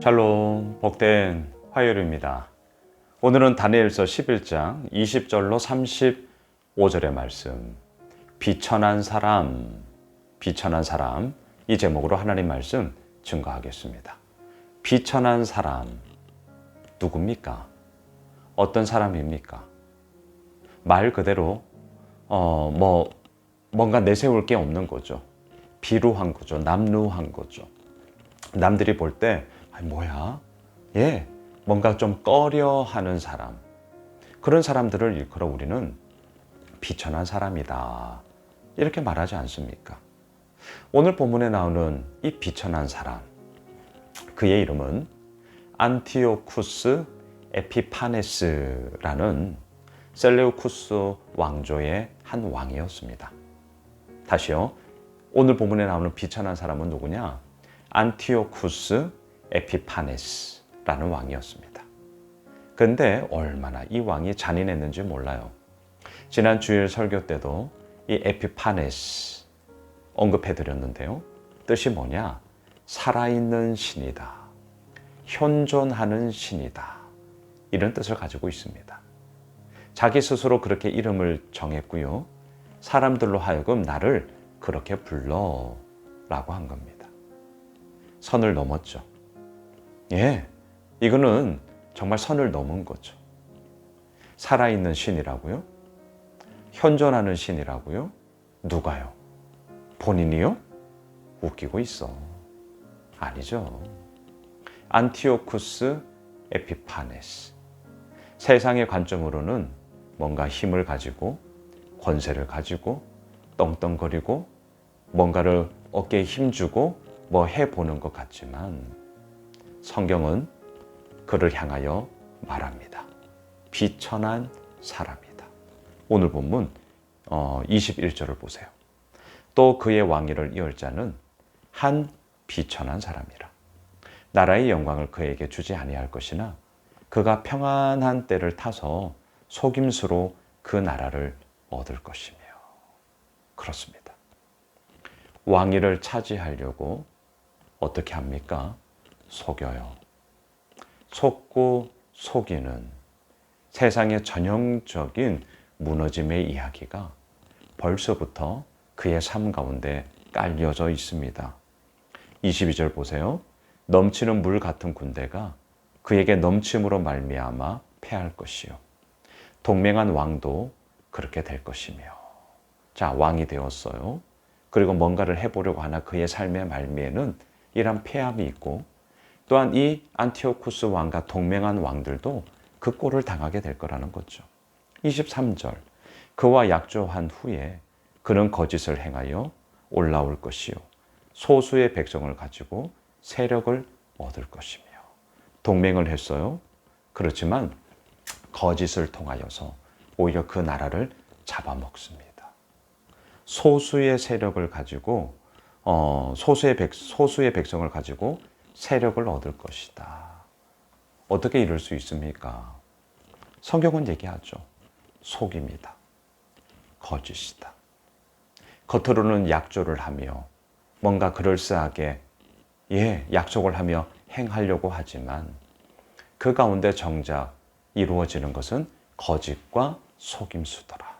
샬롬, 복된 화요일입니다. 오늘은 다니엘서 11장 20절로 35절의 말씀, 비천한 사람 이 제목으로 하나님 말씀 증거하겠습니다. 비천한 사람 누굽니까? 어떤 사람입니까? 말 그대로 뭔가 내세울 게 없는 거죠. 비루한 거죠. 남루한 거죠. 남들이 볼 때 뭐야? 뭔가 좀 꺼려하는 사람. 그런 사람들을 일컬어 우리는 비천한 사람이다. 이렇게 말하지 않습니까? 오늘 본문에 나오는 이 비천한 사람, 그의 이름은 안티오쿠스 에피파네스라는 셀레우쿠스 왕조의 한 왕이었습니다. 다시요. 오늘 본문에 나오는 비천한 사람은 누구냐? 안티오쿠스 에피파네스라는 왕이었습니다. 그런데 얼마나 이 왕이 잔인했는지 몰라요. 지난 주일 설교 때도 이 에피파네스 언급해드렸는데요. 뜻이 뭐냐? 살아있는 신이다. 현존하는 신이다. 이런 뜻을 가지고 있습니다. 자기 스스로 그렇게 이름을 정했고요. 사람들로 하여금 나를 그렇게 불러라고 한 겁니다. 선을 넘었죠. 이거는 정말 선을 넘은 거죠. 살아있는 신이라고요? 현존하는 신이라고요? 누가요? 본인이요? 웃기고 있어. 아니죠. 안티오쿠스 에피파네스. 세상의 관점으로는 뭔가 힘을 가지고 권세를 가지고 떵떵거리고 뭔가를 어깨에 힘주고 해보는 것 같지만 성경은 그를 향하여 말합니다. 비천한 사람이다. 오늘 본문 21절을 보세요. 또 그의 왕위를 이을 자는 한 비천한 사람이라. 나라의 영광을 그에게 주지 아니할 것이나 그가 평안한 때를 타서 속임수로 그 나라를 얻을 것이며. 그렇습니다. 왕위를 차지하려고 어떻게 합니까? 속여요. 속고 속이는 세상의 전형적인 무너짐의 이야기가 벌써부터 그의 삶 가운데 깔려져 있습니다. 22절 보세요. 넘치는 물 같은 군대가 그에게 넘침으로 말미암아 패할 것이요. 동맹한 왕도 그렇게 될 것이며. 자, 왕이 되었어요. 그리고 뭔가를 해보려고 하나 그의 삶의 말미에는 이런 패함이 있고 또한 이 안티오쿠스 왕과 동맹한 왕들도 그 꼴을 당하게 될 거라는 거죠. 23절. 그와 약조한 후에 그는 거짓을 행하여 올라올 것이요. 소수의 백성을 가지고 세력을 얻을 것이며. 동맹을 했어요. 그렇지만 거짓을 통하여서 오히려 그 나라를 잡아먹습니다. 소수의 세력을 가지고 소수의 백성을 가지고 세력을 얻을 것이다. 어떻게 이럴 수 있습니까? 성경은 얘기하죠. 속임이다. 거짓이다. 겉으로는 약조를 하며 뭔가 그럴싸하게 약속을 하며 행하려고 하지만 그 가운데 정작 이루어지는 것은 거짓과 속임수더라.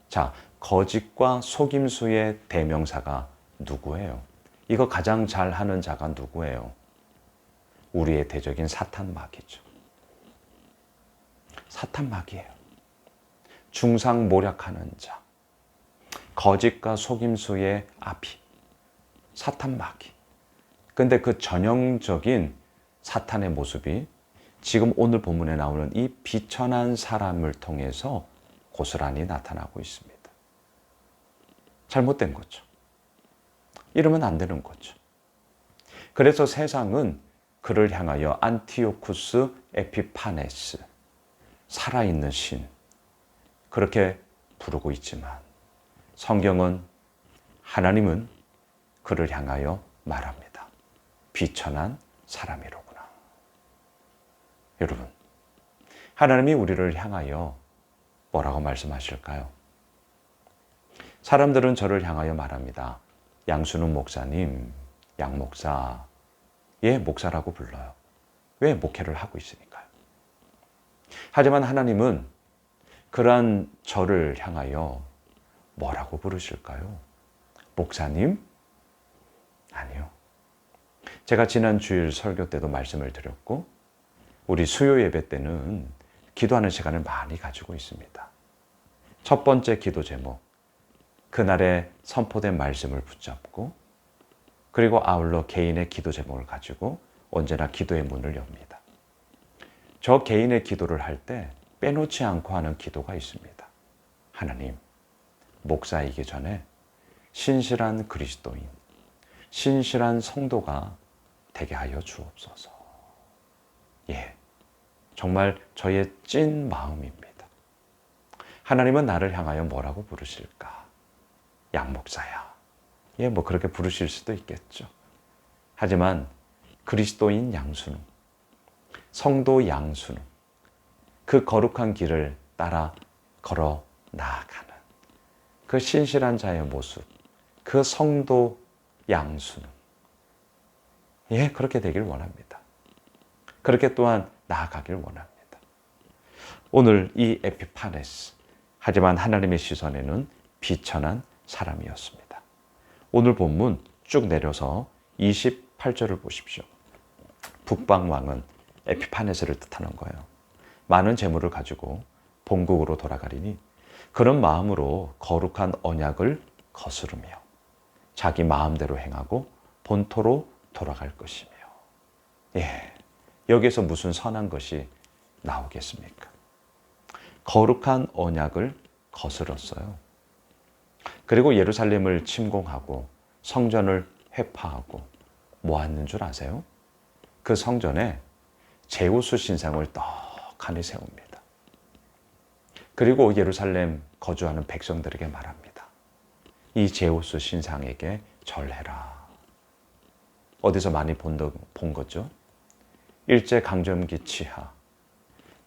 자, 거짓과 속임수의 대명사가 누구예요? 이거 가장 잘하는 자가 누구예요? 우리의 대적인 사탄마귀죠. 사탄마귀예요. 중상모략하는 자. 거짓과 속임수의 아비. 사탄마귀. 근데 그 전형적인 사탄의 모습이 지금 오늘 본문에 나오는 이 비천한 사람을 통해서 고스란히 나타나고 있습니다. 잘못된 거죠. 이러면 안 되는 거죠. 그래서 세상은 그를 향하여 안티오쿠스 에피파네스, 살아있는 신, 그렇게 부르고 있지만 성경은 하나님은 그를 향하여 말합니다. 비천한 사람이로구나. 여러분, 하나님이 우리를 향하여 뭐라고 말씀하실까요? 사람들은 저를 향하여 말합니다. 양순우 목사님, 양 목사, 목사라고 불러요. 왜? 목회를 하고 있으니까요. 하지만 하나님은 그러한 저를 향하여 뭐라고 부르실까요? 목사님? 아니요. 제가 지난 주일 설교 때도 말씀을 드렸고 우리 수요 예배 때는 기도하는 시간을 많이 가지고 있습니다. 첫 번째 기도 제목, 그날의 선포된 말씀을 붙잡고 그리고 아울러 개인의 기도 제목을 가지고 언제나 기도의 문을 엽니다. 저 개인의 기도를 할 때 빼놓지 않고 하는 기도가 있습니다. 하나님, 목사이기 전에 신실한 그리스도인, 신실한 성도가 되게 하여 주옵소서. 예, 정말 저의 찐 마음입니다. 하나님은 나를 향하여 뭐라고 부르실까? 양목사야. 예, 뭐 그렇게 부르실 수도 있겠죠. 하지만 그리스도인 양순웅, 성도 양순웅, 그 거룩한 길을 따라 걸어 나아가는 그 신실한 자의 모습, 그 성도 양순웅, 예, 그렇게 되길 원합니다. 그렇게 또한 나아가길 원합니다. 오늘 이 에피파네스, 하지만 하나님의 시선에는 비천한 사람이었습니다. 오늘 본문 쭉 내려서 28절을 보십시오. 북방왕은 에피파네스를 뜻하는 거예요. 많은 재물을 가지고 본국으로 돌아가리니 그런 마음으로 거룩한 언약을 거스르며 자기 마음대로 행하고 본토로 돌아갈 것이며. 예, 여기에서 무슨 선한 것이 나오겠습니까? 거룩한 언약을 거스렀어요. 그리고 예루살렘을 침공하고 성전을 회파하고 뭐 하는 줄 아세요? 그 성전에 제우스 신상을 떡하니 세웁니다. 그리고 예루살렘 거주하는 백성들에게 말합니다. 이 제우스 신상에게 절해라. 어디서 많이 본 거죠? 일제강점기 치하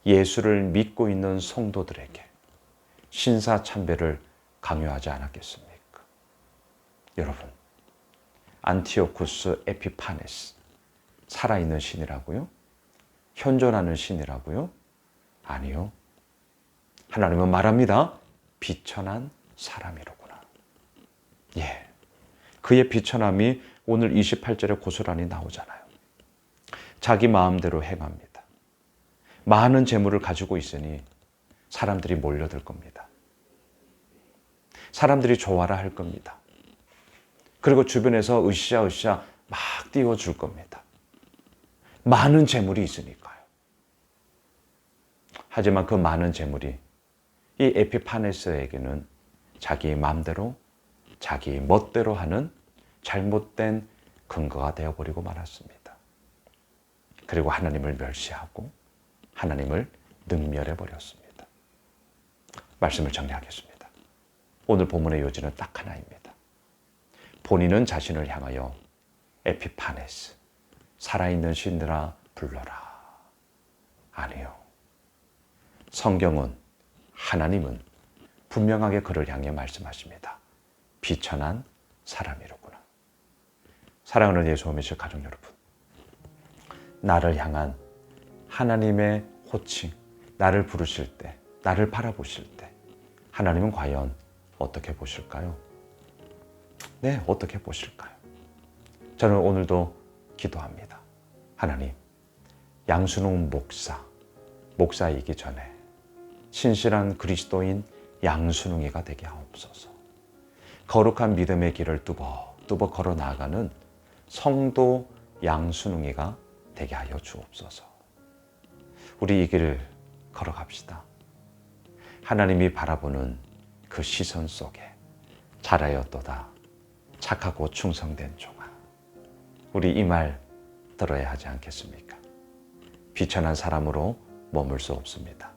예수를 믿고 있는 성도들에게 신사참배를 강요하지 않았겠습니까? 여러분, 안티오쿠스 에피파네스 살아있는 신이라고요? 현존하는 신이라고요? 아니요. 하나님은 말합니다. 비천한 사람이로구나. 예, 그의 비천함이 오늘 28절에 고스란히 나오잖아요. 자기 마음대로 행합니다. 많은 재물을 가지고 있으니 사람들이 몰려들 겁니다. 사람들이 좋아라 할 겁니다. 그리고 주변에서 으쌰으쌰 막 띄워줄 겁니다. 많은 재물이 있으니까요. 하지만 그 많은 재물이 이 에피파네스에게는 자기 마음대로 자기 멋대로 하는 잘못된 근거가 되어버리고 말았습니다. 그리고 하나님을 멸시하고 하나님을 능멸해버렸습니다. 말씀을 정리하겠습니다. 오늘 본문의 요지는 딱 하나입니다. 본인은 자신을 향하여 에피파네스, 살아있는 신들아 불러라. 아니요. 성경은, 하나님은 분명하게 그를 향해 말씀하십니다. 비천한 사람이로구나. 사랑하는 예수오미실 가족 여러분, 나를 향한 하나님의 호칭, 나를 부르실 때, 나를 바라보실 때 하나님은 과연 어떻게 보실까요? 네, 어떻게 보실까요? 저는 오늘도 기도합니다. 하나님, 양순웅 목사이기 전에 신실한 그리스도인 양순웅이가 되게 하옵소서. 거룩한 믿음의 길을 뚜벅뚜벅 걸어 나아가는 성도 양순웅이가 되게 하여 주옵소서. 우리 이 길을 걸어갑시다. 하나님이 바라보는 그 시선 속에 잘하였도다 착하고 충성된 종아. 우리 이 말 들어야 하지 않겠습니까? 비천한 사람으로 머물 수 없습니다.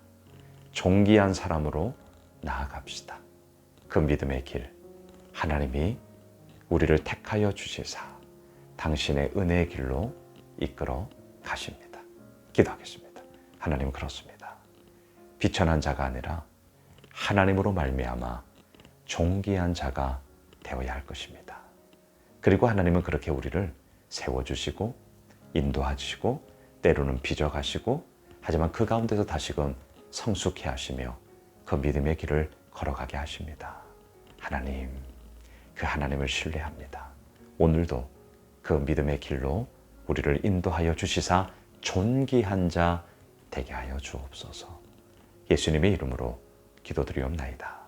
존귀한 사람으로 나아갑시다. 그 믿음의 길, 하나님이 우리를 택하여 주시사 당신의 은혜의 길로 이끌어 가십니다. 기도하겠습니다. 하나님, 그렇습니다. 비천한 자가 아니라 하나님으로 말미암아 존귀한 자가 되어야 할 것입니다. 그리고 하나님은 그렇게 우리를 세워주시고 인도하시고 때로는 빚어가시고 하지만 그 가운데서 다시금 성숙해 하시며 그 믿음의 길을 걸어가게 하십니다. 하나님, 그 하나님을 신뢰합니다. 오늘도 그 믿음의 길로 우리를 인도하여 주시사 존귀한 자 되게 하여 주옵소서. 예수님의 이름으로 기도드리옵나이다.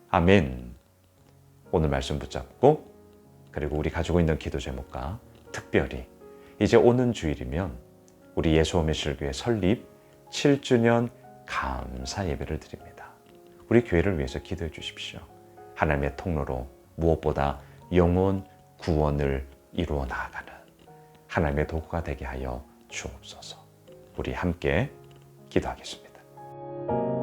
아멘. 오늘 말씀 붙잡고 그리고 우리 가지고 있는 기도 제목과 특별히 이제 오는 주일이면 우리 예수오매실교회 설립 7주년 감사 예배를 드립니다. 우리 교회를 위해서 기도해 주십시오. 하나님의 통로로 무엇보다 영혼 구원을 이루어 나아가는 하나님의 도구가 되게 하여 주옵소서. 우리 함께 기도하겠습니다.